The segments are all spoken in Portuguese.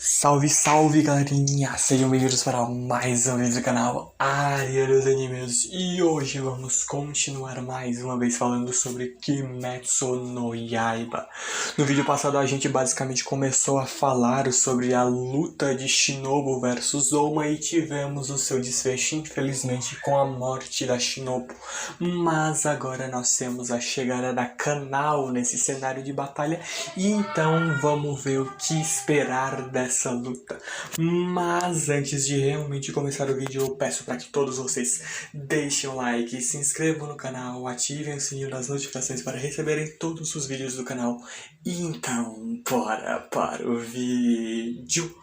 Salve, salve, galerinha! Sejam bem-vindos para mais um vídeo do canal Área dos Animes. E hoje vamos continuar mais uma vez falando sobre Kimetsu no Yaiba. No vídeo passado a gente basicamente começou a falar sobre a luta de Shinobu versus Oma e tivemos o seu desfecho, infelizmente, com a morte da Shinobu. Mas agora nós temos a chegada da Kanao nesse cenário de batalha e então vamos ver o que esperar dessa luta. Mas antes de realmente começar o vídeo, eu peço para que todos vocês deixem um like, se inscrevam no canal, ativem o sininho das notificações para receberem todos os vídeos do canal. E então, bora para o vídeo.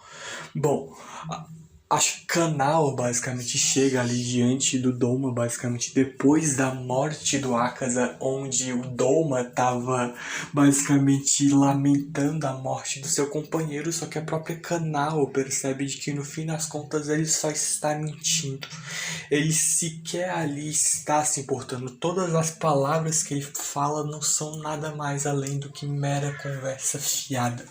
Bom, a Kanao basicamente chega ali diante do Doma, basicamente depois da morte do Akaza, onde o Doma estava basicamente lamentando a morte do seu companheiro, só que a própria Kanao percebe de que no fim das contas ele só está mentindo. Ele sequer ali está se importando. Todas as palavras que ele fala não são nada mais além do que mera conversa fiada,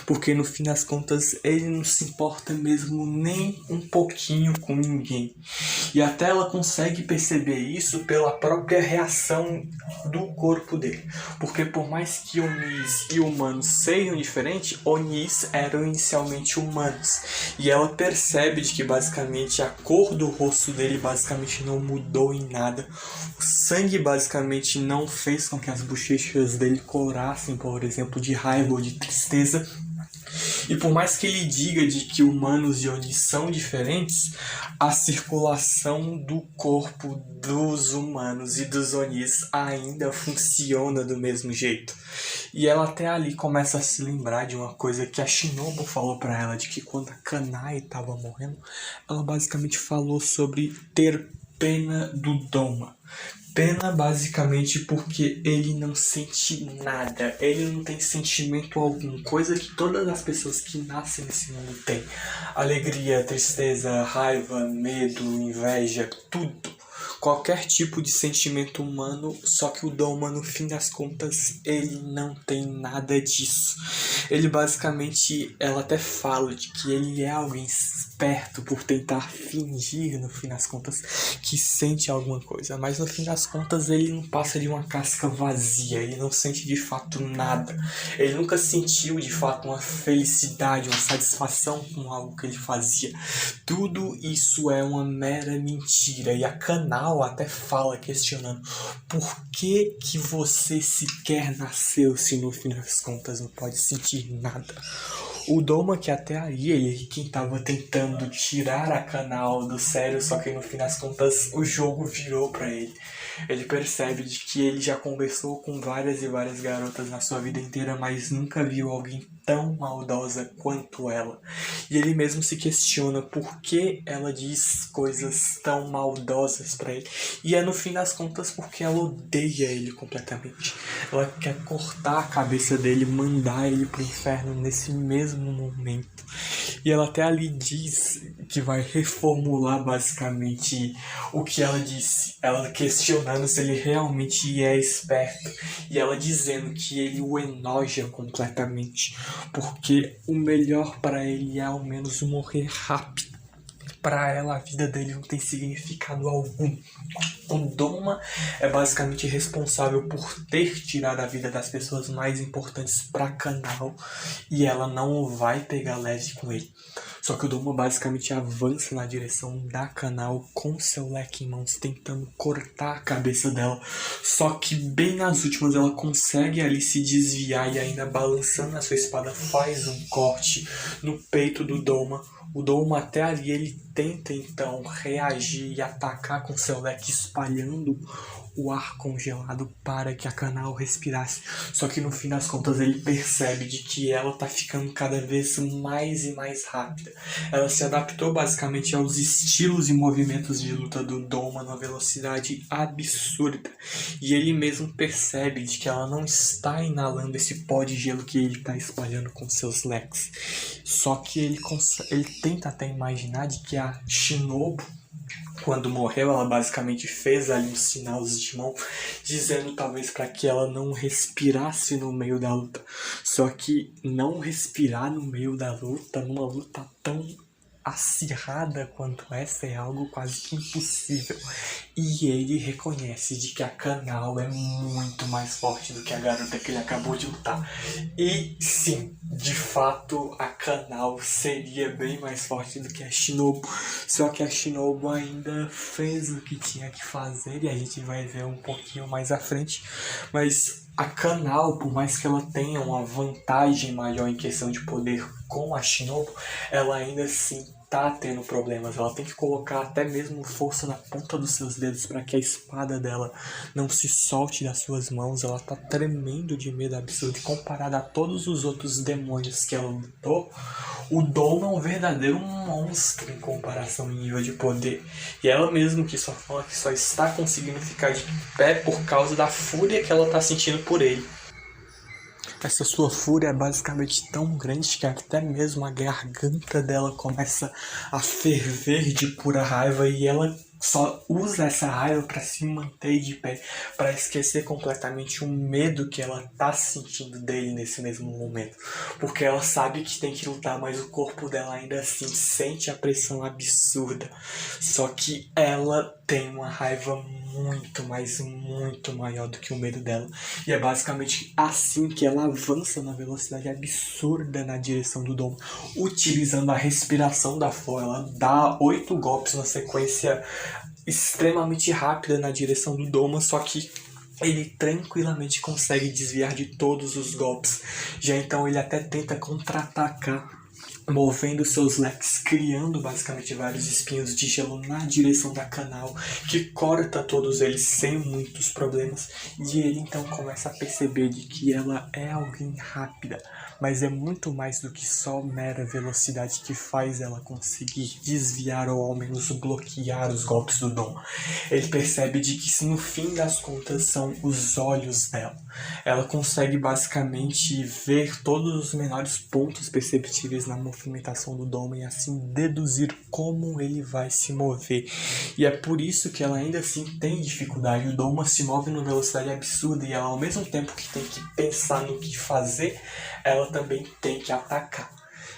porque no fim das contas ele não se importa mesmo nem um pouquinho com ninguém. E até ela consegue perceber isso pela própria reação do corpo dele, porque por mais que Onis e humanos sejam diferentes, Onis eram inicialmente humanos, e ela percebe de que basicamente a cor do rosto dele basicamente não mudou em nada. O sangue basicamente não fez com que as bochechas dele corassem, por exemplo, de raiva ou de tristeza. E por mais que ele diga de que humanos e Onis são diferentes, a circulação do corpo dos humanos e dos Onis ainda funciona do mesmo jeito. E ela até ali começa a se lembrar de uma coisa que a Shinobu falou pra ela, de que quando a Kanai estava morrendo, ela basicamente falou sobre ter pena do Doma. Pena basicamente porque ele não sente nada, ele não tem sentimento algum, coisa que todas as pessoas que nascem nesse mundo têm. Alegria, tristeza, raiva, medo, inveja, tudo. Qualquer tipo de sentimento humano, só que o Doma, no fim das contas, ele não tem nada disso. Ele basicamente, ela até fala de que ele é alguém esperto por tentar fingir, no fim das contas, que sente alguma coisa. Mas no fim das contas, ele não passa de uma casca vazia, ele não sente de fato nada. Ele nunca sentiu de fato uma felicidade, uma satisfação com algo que ele fazia. Tudo isso é uma mera mentira. E a Kanao até fala, questionando: por que você sequer nasceu se no fim das contas não pode sentir nada? O Doma, que até aí ele quem estava tentando tirar a Kanao do sério, só que no fim das contas o jogo virou pra ele. Ele percebe de que ele já conversou com várias e várias garotas na sua vida inteira, mas nunca viu alguém tão maldosa quanto ela. E ele mesmo se questiona por que ela diz coisas tão maldosas pra ele. E é no fim das contas porque ela odeia ele completamente. Ela quer cortar a cabeça dele, mandar ele pro inferno nesse mesmo momento. E ela até ali diz que vai reformular basicamente o que ela disse. Ela questionando se ele realmente é esperto. E ela dizendo que ele o enoja completamente, porque o melhor para ele é ao menos morrer rápido. Para ela a vida dele não tem significado algum. O Doma é basicamente responsável por ter tirado a vida das pessoas mais importantes para Kanao, e ela não vai pegar leve com ele. Só que o Doma basicamente avança na direção da Kanao com seu leque em mãos, tentando cortar a cabeça dela. Só que bem nas últimas ela consegue ali se desviar e ainda balançando a sua espada faz um corte no peito do Doma. O Doma até ali ele tenta então reagir e atacar com seu leque, espalhando o ar congelado para que a Kanao respirasse. Só que no fim das contas ele percebe de que ela tá ficando cada vez mais e mais rápida. Ela se adaptou basicamente aos estilos e movimentos de luta do Doma numa velocidade absurda. E ele mesmo percebe de que ela não está inalando esse pó de gelo que ele está espalhando com seus leques. Só que ele tenta até imaginar de que a Shinobu quando morreu, ela basicamente fez ali um sinal de mão, dizendo talvez para que ela não respirasse no meio da luta. Só que não respirar no meio da luta, numa luta tão acirrada quanto essa, é algo quase que impossível. E ele reconhece de que a Kanao é muito mais forte do que a garota que ele acabou de lutar. E sim, de fato, a Kanao seria bem mais forte do que a Shinobu. Só que a Shinobu ainda fez o que tinha que fazer, e a gente vai ver um pouquinho mais à frente. Mas a Kanao, por mais que ela tenha uma vantagem maior em questão de poder com a Shinobu, ela ainda assim tá tendo problemas. Ela tem que colocar até mesmo força na ponta dos seus dedos para que a espada dela não se solte das suas mãos. Ela tá tremendo de medo absurdo. E comparada a todos os outros demônios que ela lutou, o Dom é um verdadeiro monstro em comparação em nível de poder. E ela mesmo que só fala que só está conseguindo ficar de pé por causa da fúria que ela tá sentindo por ele. Essa sua fúria é basicamente tão grande que até mesmo a garganta dela começa a ferver de pura raiva, e ela só usa essa raiva para se manter de pé, para esquecer completamente o medo que ela tá sentindo dele nesse mesmo momento, porque ela sabe que tem que lutar, mas o corpo dela ainda assim sente a pressão absurda. Só que ela tem uma raiva muito, mas muito maior do que o medo dela, e é basicamente assim que ela avança na velocidade absurda na direção do Dom, utilizando a respiração da Flor. Ela dá 8 golpes na sequência extremamente rápida na direção do Doma, só que ele tranquilamente consegue desviar de todos os golpes. Já então ele até tenta contra-atacar, movendo seus leques, criando basicamente vários espinhos de gelo na direção da Kanao, que corta todos eles sem muitos problemas. E ele então começa a perceber de que ela é alguém rápida, mas é muito mais do que só mera velocidade que faz ela conseguir desviar ou ao menos bloquear os golpes do Dom. Ele percebe de que no fim das contas são os olhos dela. Ela consegue basicamente ver todos os menores pontos perceptíveis na movimentação do Dom e assim deduzir como ele vai se mover. E é por isso que ela ainda assim tem dificuldade. O Doma se move numa velocidade absurda e ela, ao mesmo tempo que tem que pensar no que fazer, ela também tem que atacar.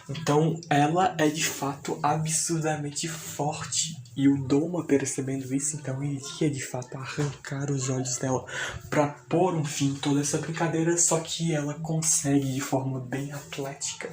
Então ela é de fato absurdamente forte. E o Doma, percebendo isso, então iria de fato arrancar os olhos dela para pôr um fim em toda essa brincadeira. Só que ela consegue de forma bem atlética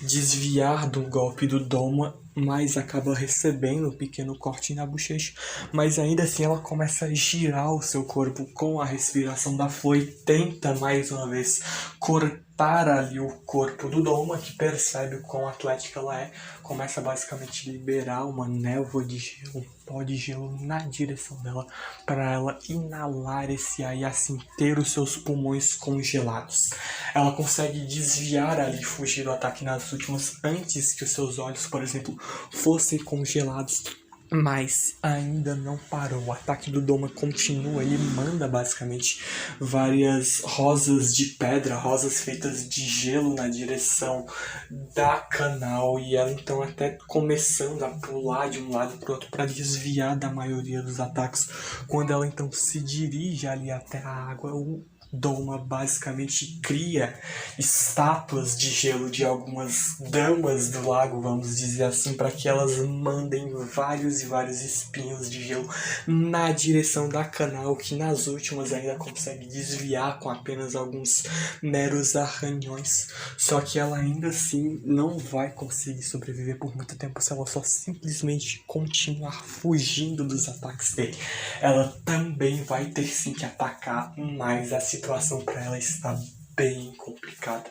desviar do golpe do Doma, mas acaba recebendo um pequeno corte na bochecha. Mas ainda assim ela começa a girar o seu corpo com a respiração da Flor e tenta mais uma vez cortar ali o corpo do Doma, que percebe o quão atlética ela é, começa basicamente a liberar uma névoa de gelo, um pó de gelo na direção dela, para ela inalar esse ar e assim ter os seus pulmões congelados. Ela consegue desviar ali, fugir do ataque nas últimas, antes que os seus olhos, por exemplo, fossem congelados. Mas ainda não parou. O ataque do Doma continua. Ele manda basicamente várias rosas de pedra, rosas feitas de gelo na direção da Kanao. E ela então até começando a pular de um lado para o outro para desviar da maioria dos ataques. Quando ela então se dirige ali até a água, o Doma basicamente cria estátuas de gelo de algumas damas do lago, vamos dizer assim, para que elas mandem vários e vários espinhos de gelo na direção da Kanao, que nas últimas ainda consegue desviar com apenas alguns meros arranhões. Só que ela ainda assim não vai conseguir sobreviver por muito tempo se ela só simplesmente continuar fugindo dos ataques dele. Ela também vai ter sim que atacar, mas a situação para ela está bem complicada.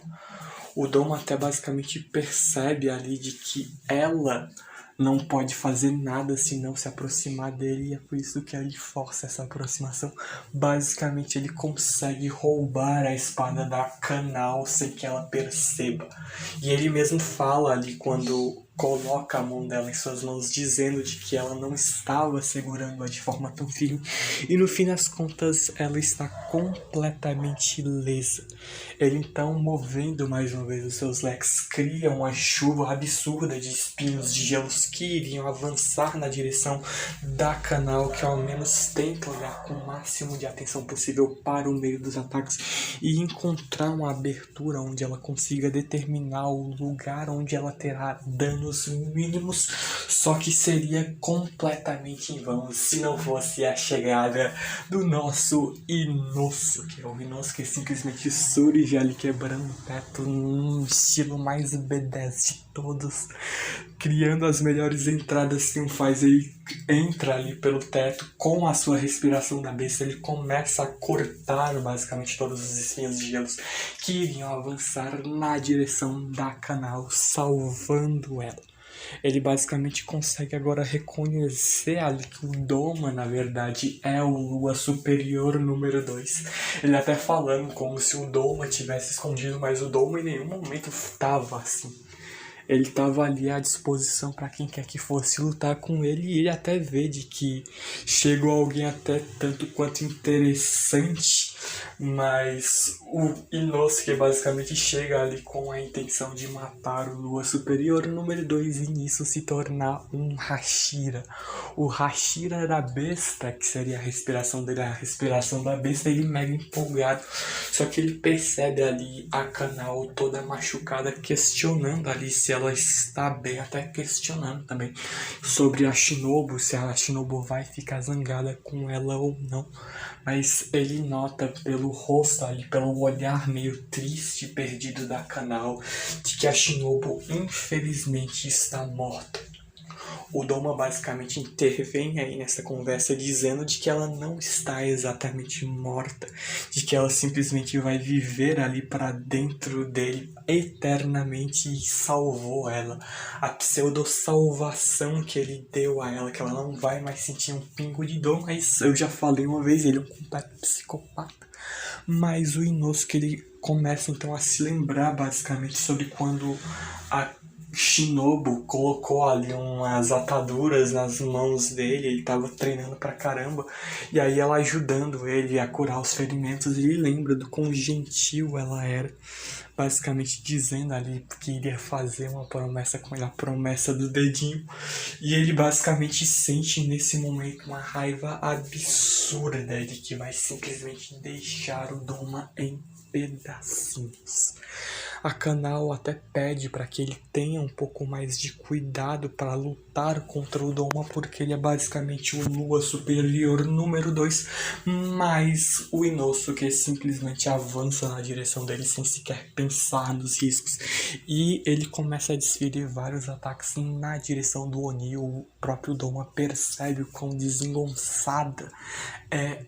O Dom até basicamente percebe ali de que ela não pode fazer nada se não se aproximar dele, e é por isso que ele força essa aproximação. Basicamente ele consegue roubar a espada da Kanao sem que ela perceba. E ele mesmo fala ali quando coloca a mão dela em suas mãos, dizendo de que ela não estava segurando-a de forma tão firme. E no fim das contas, ela está completamente ilesa. Ele então, movendo mais uma vez os seus leques, cria uma chuva absurda de espinhos de gelos que iriam avançar na direção da Kanao, que ao menos tenta olhar com o máximo de atenção possível para o meio dos ataques e encontrar uma abertura onde ela consiga determinar o lugar onde ela terá danos mínimos, só que seria completamente em vão se não fosse a chegada do nosso Inosuke, que é o Inosuke simplesmente surge ali quebrando o teto num estilo mais B10 de todos, criando as melhores entradas que um faz. Ele entra ali pelo teto com a sua respiração da besta, ele começa a cortar basicamente todos os espinhos de gelos que iriam avançar na direção da Kanao, salvando ela. Ele basicamente consegue agora reconhecer ali que o Doma, na verdade, é o Lua Superior número 2. Ele até falando como se o Doma tivesse escondido, mas o Doma em nenhum momento estava assim. Ele estava ali à disposição para quem quer que fosse lutar com ele, e ele até vê de que chegou alguém até tanto quanto interessante, mas o Inosuke basicamente chega ali com a intenção de matar o Lua Superior número 2 e nisso se tornar um Hashira. O Hashira da besta, que seria a respiração dele, a respiração da besta, ele mega empolgado. Só que ele percebe ali a Kanao toda machucada, questionando ali se ela está bem, até questionando também sobre a Shinobu, se a Shinobu vai ficar zangada com ela ou não. Mas ele nota pelo rosto ali, pelo olhar meio triste e perdido da Kanao, de que a Shinobu infelizmente está morta. O Doma basicamente intervém aí nessa conversa dizendo de que ela não está exatamente morta, de que ela simplesmente vai viver ali para dentro dele eternamente e salvou ela. A pseudo-salvação que ele deu a ela, que ela não vai mais sentir um pingo de dor, mas eu já falei uma vez, ele é um completo psicopata. Mas o Inosuke, ele começa então a se lembrar basicamente sobre quando a Shinobu colocou ali umas ataduras nas mãos dele, ele tava treinando pra caramba, e aí ela ajudando ele a curar os ferimentos, e ele lembra do quão gentil ela era, basicamente dizendo ali que iria fazer uma promessa com ele, a promessa do dedinho, e ele basicamente sente nesse momento uma raiva absurda de que vai simplesmente deixar o Doma em pedacinhos. A Kanao até pede para que ele tenha um pouco mais de cuidado para lutar contra o Doma, porque ele é basicamente o Lua Superior número 2, mas o Inosuke simplesmente avança na direção dele sem sequer pensar nos riscos, e ele começa a desferir vários ataques na direção do Oni. O próprio Doma percebe o quão desengonçada é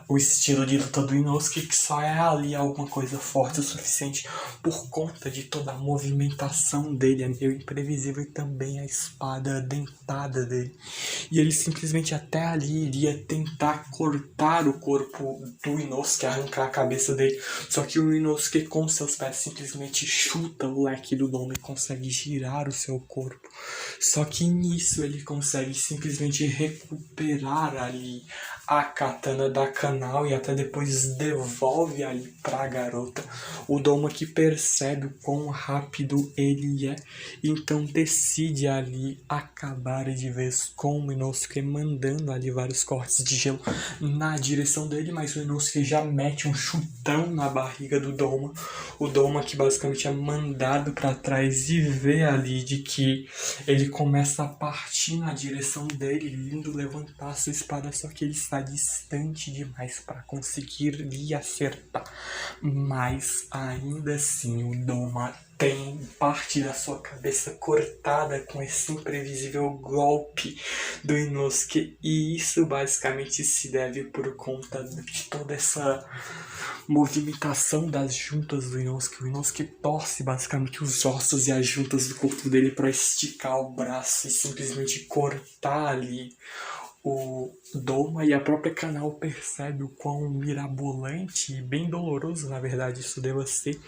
o estilo de luta do Inosuke, que só é ali alguma coisa forte o suficiente por conta de toda a movimentação dele, é meio imprevisível, e também a espada dentada dele. E ele simplesmente até ali iria tentar cortar o corpo do Inosuke, arrancar a cabeça dele, só que o Inosuke com seus pés simplesmente chuta o leque do Doma e consegue girar o seu corpo. Só que nisso ele consegue simplesmente recuperar ali a katana da Kanao e até depois devolve ali pra garota. O Doma que percebe o quão rápido ele é, então decide ali acabar de vez com o Inosuke, mandando ali vários cortes de gelo na direção dele, mas o Inosuke já mete um chutão na barriga do Doma. O Doma que basicamente é mandado para trás e vê ali de que ele começa a partir na direção dele, indo levantar sua espada, só que ele está distante demais para conseguir lhe acertar. Mas ainda assim o Doma tem parte da sua cabeça cortada com esse imprevisível golpe do Inosuke, e isso basicamente se deve por conta de toda essa movimentação das juntas do Inosuke. O Inosuke torce basicamente os ossos e as juntas do corpo dele para esticar o braço e simplesmente cortar ali o Doma e a própria Kanao percebe o quão mirabolante e bem doloroso, na verdade, isso deva ser.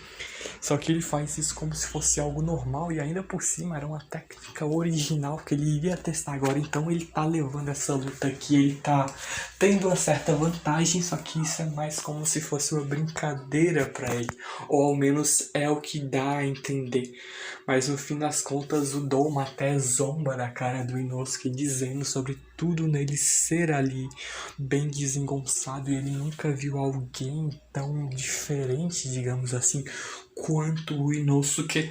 Só que ele faz isso como se fosse algo normal e ainda por cima era uma técnica original que ele iria testar agora. Então ele tá levando essa luta aqui, ele tá tendo uma certa vantagem, só que isso é mais como se fosse uma brincadeira pra ele. Ou ao menos é o que dá a entender. Mas no fim das contas o Doma até zomba da cara do Inosuke, dizendo sobre tudo nele ser ali bem desengonçado e ele nunca viu alguém tão diferente, digamos assim, quanto o Inosuke.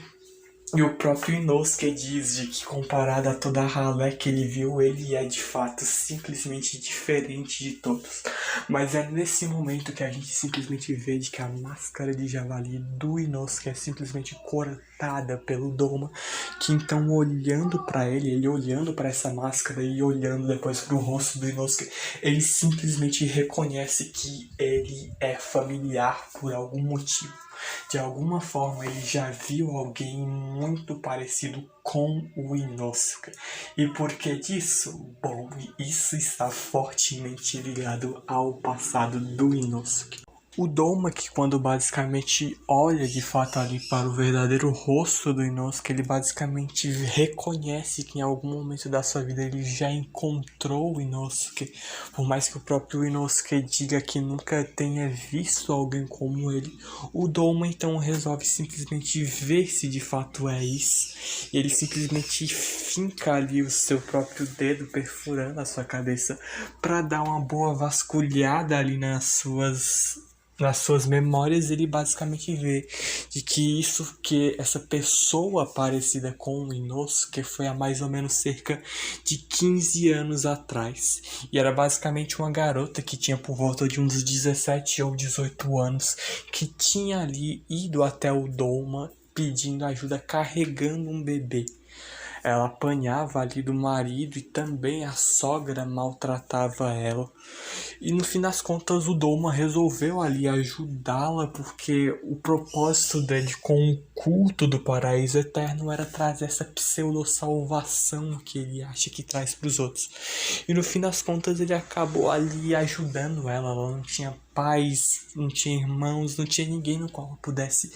E o próprio Inosuke diz de que comparado a toda a ralé que ele viu, ele é de fato simplesmente diferente de todos. Mas é nesse momento que a gente simplesmente vê de que a máscara de javali do Inosuke é simplesmente cortada pelo Doma, que então olhando pra ele olhando pra essa máscara e olhando depois pro rosto do Inosuke, ele simplesmente reconhece que ele é familiar por algum motivo. De alguma forma ele já viu alguém muito parecido com o Inosuke. E por que disso? Bom, isso está fortemente ligado ao passado do Inosuke. O Doma, que quando basicamente olha de fato ali para o verdadeiro rosto do Inosuke, ele basicamente reconhece que em algum momento da sua vida ele já encontrou o Inosuke. Por mais que o próprio Inosuke diga que nunca tenha visto alguém como ele, o Doma então resolve simplesmente ver se de fato é isso. E ele simplesmente finca ali o seu próprio dedo perfurando a sua cabeça para dar uma boa vasculhada ali nas suas memórias. Ele basicamente vê de que essa pessoa parecida com o Inosuke foi há mais ou menos cerca de 15 anos atrás. E era basicamente uma garota que tinha por volta de uns 17 ou 18 anos, que tinha ali ido até o Doma pedindo ajuda carregando um bebê. Ela apanhava ali do marido e também a sogra maltratava ela. E no fim das contas o Doma resolveu ali ajudá-la, porque o propósito dele com o culto do paraíso eterno era trazer essa pseudo-salvação que ele acha que traz para os outros. E no fim das contas ele acabou ali ajudando ela. Ela não tinha pais, não tinha irmãos, não tinha ninguém no qual pudesse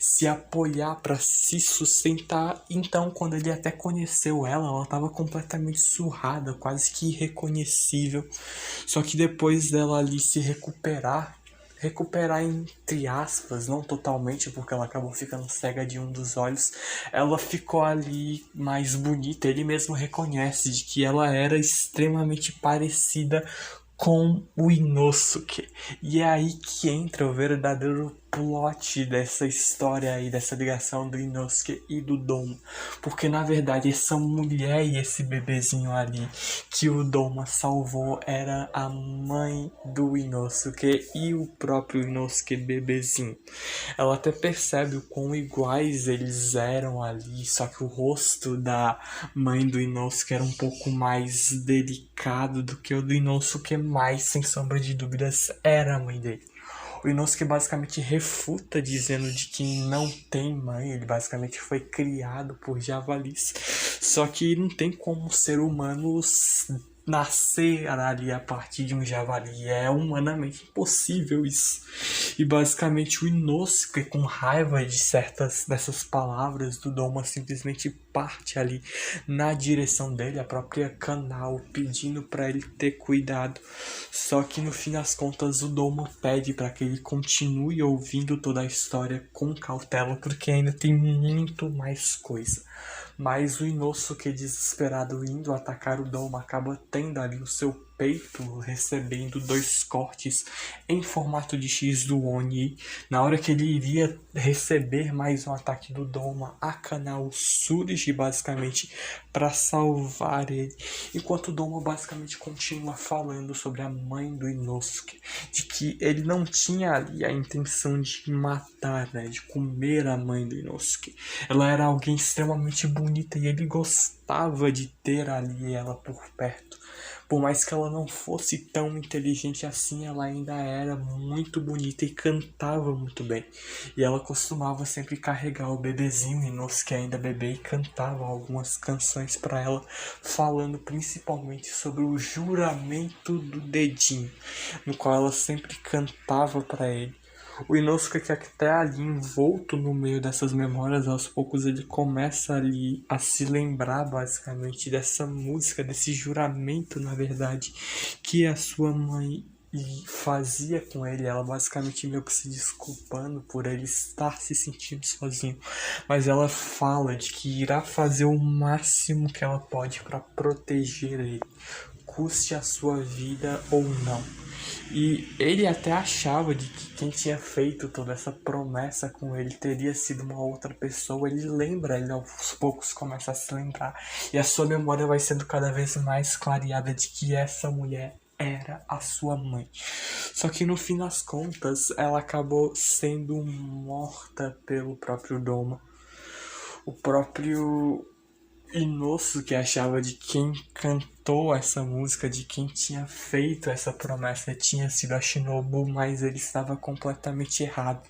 se apoiar para se sustentar. Então quando ele até conheceu ela estava completamente surrada, quase que irreconhecível. Só que depois dela ali se recuperar entre aspas, não totalmente, porque ela acabou ficando cega de um dos olhos, ela ficou ali mais bonita. Ele mesmo reconhece de que ela era extremamente parecida com o Inosuke. E é aí que entra o verdadeiro plot dessa história aí, dessa ligação do Inosuke e do Doma. Porque na verdade essa mulher e esse bebezinho ali que o Doma salvou era a mãe do Inosuke e o próprio Inosuke bebezinho. Ela até percebe o quão iguais eles eram ali, só que o rosto da mãe do Inosuke era um pouco mais delicado do que o do Inosuke, mas sem sombra de dúvidas era a mãe dele. O Inosuke basicamente refuta dizendo de que não tem mãe, ele basicamente foi criado por javalis. Só que não tem como ser humano nascer ali a partir de um javali, é humanamente impossível isso. E basicamente o Inosuke, com raiva de certas dessas palavras do Doma, simplesmente parte ali na direção dele, a própria Kanao pedindo para ele ter cuidado. Só que no fim das contas o Doma pede para que ele continue ouvindo toda a história com cautela, porque ainda tem muito mais coisa. Mas o Inosuke, desesperado, indo atacar o Doma, acaba tendo ali o seu peito recebendo 2 cortes em formato de X do Oni. Na hora que ele iria receber mais um ataque do Doma, a Kanao surge basicamente para salvar ele, enquanto o Doma basicamente continua falando sobre a mãe do Inosuke, de que ele não tinha ali a intenção de matar, né, de comer a mãe do Inosuke. Ela era alguém extremamente bonita e ele gostava gostava de ter ali ela por perto. Por mais que ela não fosse tão inteligente assim, ela ainda era muito bonita e cantava muito bem. E ela costumava sempre carregar o bebezinho Inosuke ainda bebê e cantava algumas canções para ela, falando principalmente sobre o juramento do dedinho, no qual ela sempre cantava para ele. O Inosuke, que até ali envolto no meio dessas memórias, aos poucos ele começa ali a se lembrar basicamente dessa música, desse juramento, na verdade, que a sua mãe fazia com ele. Ela basicamente meio que se desculpando por ele estar se sentindo sozinho, mas ela fala de que irá fazer o máximo que ela pode para proteger ele, custe a sua vida ou não. E ele até achava de que quem tinha feito toda essa promessa com ele teria sido uma outra pessoa. Ele lembra, ele aos poucos começa a se lembrar. E a sua memória vai sendo cada vez mais clareada de que essa mulher era a sua mãe. Só que no fim das contas, ela acabou sendo morta pelo próprio Doma. O próprio Inosuke achava de quem cantou essa música, de quem tinha feito essa promessa tinha sido a Shinobu, mas ele estava completamente errado.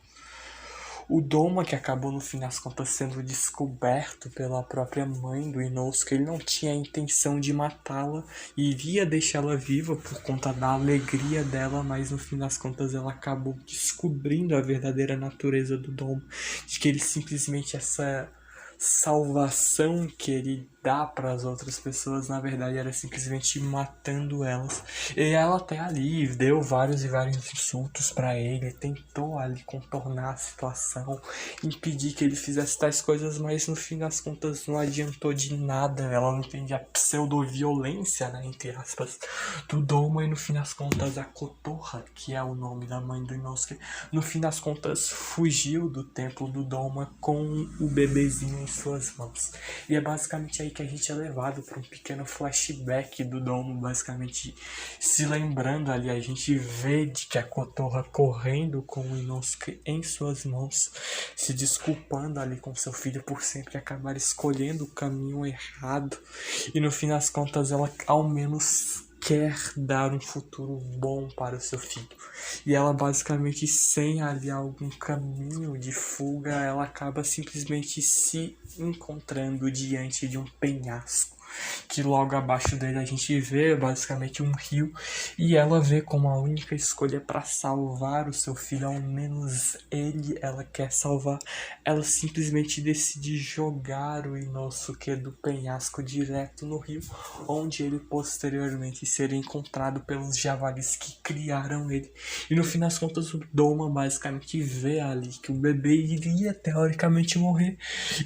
O Doma, que acabou no fim das contas sendo descoberto pela própria mãe do Inosuke, ele não tinha a intenção de matá-la e iria deixá-la viva por conta da alegria dela, mas no fim das contas ela acabou descobrindo a verdadeira natureza do Doma, de que ele simplesmente essa salvação que ele dá para as outras pessoas, na verdade era simplesmente matando elas. E ela até ali deu vários e vários insultos para ele, tentou ali contornar a situação, impedir que ele fizesse tais coisas, mas no fim das contas não adiantou de nada. Ela não entende a pseudo-violência, né, entre aspas, do Doma, e no fim das contas a Kotoha, que é o nome da mãe do Inosuke, no fim das contas fugiu do templo do Doma com o bebezinho em suas mãos. E é basicamente aí que a gente é levado para um pequeno flashback do Doma, basicamente se lembrando ali, a gente vê de que a Kotoha correndo com o Inosuke em suas mãos, se desculpando ali com seu filho por sempre acabar escolhendo o caminho errado, e no fim das contas ela ao menos quer dar um futuro bom para o seu filho. E ela basicamente, sem ali algum caminho de fuga, ela acaba simplesmente se encontrando diante de um penhasco, que logo abaixo dele a gente vê basicamente um rio, e ela vê como a única escolha para salvar o seu filho, ao menos ele, ela quer salvar. Ela simplesmente decide jogar o Inosuke do penhasco direto no rio, onde ele posteriormente seria encontrado pelos javalis que criaram ele. E no fim das contas o Doma basicamente vê ali que o bebê iria teoricamente morrer,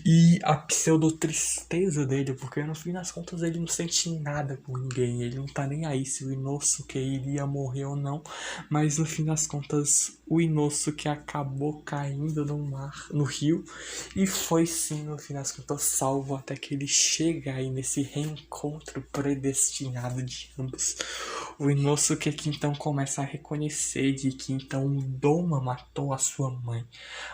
e a pseudo tristeza dele, porque no fim das contas ele não sente nada com ninguém, ele não tá nem aí se o Inosuke iria morrer ou não, mas no fim das contas o Inosuke acabou caindo no mar, no rio, e foi sim no fim das contas salvo até que ele chega aí nesse reencontro predestinado de ambos. O Inosuke que então começa a reconhecer de que então o Doma matou a sua mãe,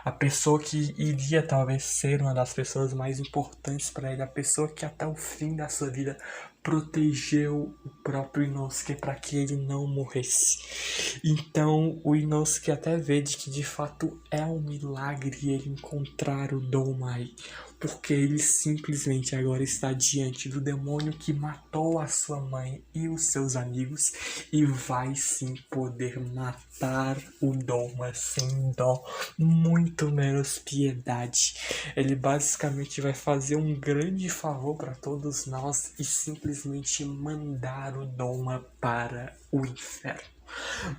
a pessoa que iria talvez ser uma das pessoas mais importantes para ele, a pessoa que até o fim da sua vida protegeu o próprio Inosuke para que ele não morresse. Então o Inosuke até vê de que de fato é um milagre ele encontrar o Doma aí, porque ele simplesmente agora está diante do demônio que matou a sua mãe e os seus amigos, e vai sim poder matar o Doma sem dó, muito menos piedade. Ele basicamente vai fazer um grande favor para todos nós e simplesmente mandar o Doma para o inferno.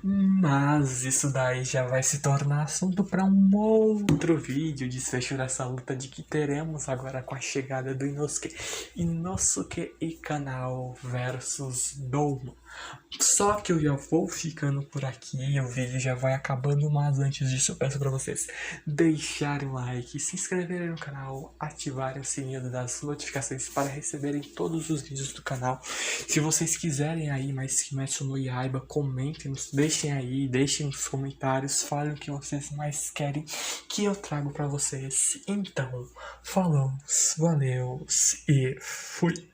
Mas isso daí já vai se tornar assunto para um outro vídeo, desfecho dessa luta de que teremos agora com a chegada do Inosuke Ikanao versus Doma. Só que eu já vou ficando por aqui, o vídeo já vai acabando, mas antes disso eu peço para vocês deixarem um like, se inscreverem no canal, ativarem o sininho das notificações para receberem todos os vídeos do canal. Se vocês quiserem aí mais Kimetsu no Yaiba, comentem, deixem aí, deixem nos comentários, falem o que vocês mais querem que eu trago para vocês. Então, falou, valeu e fui!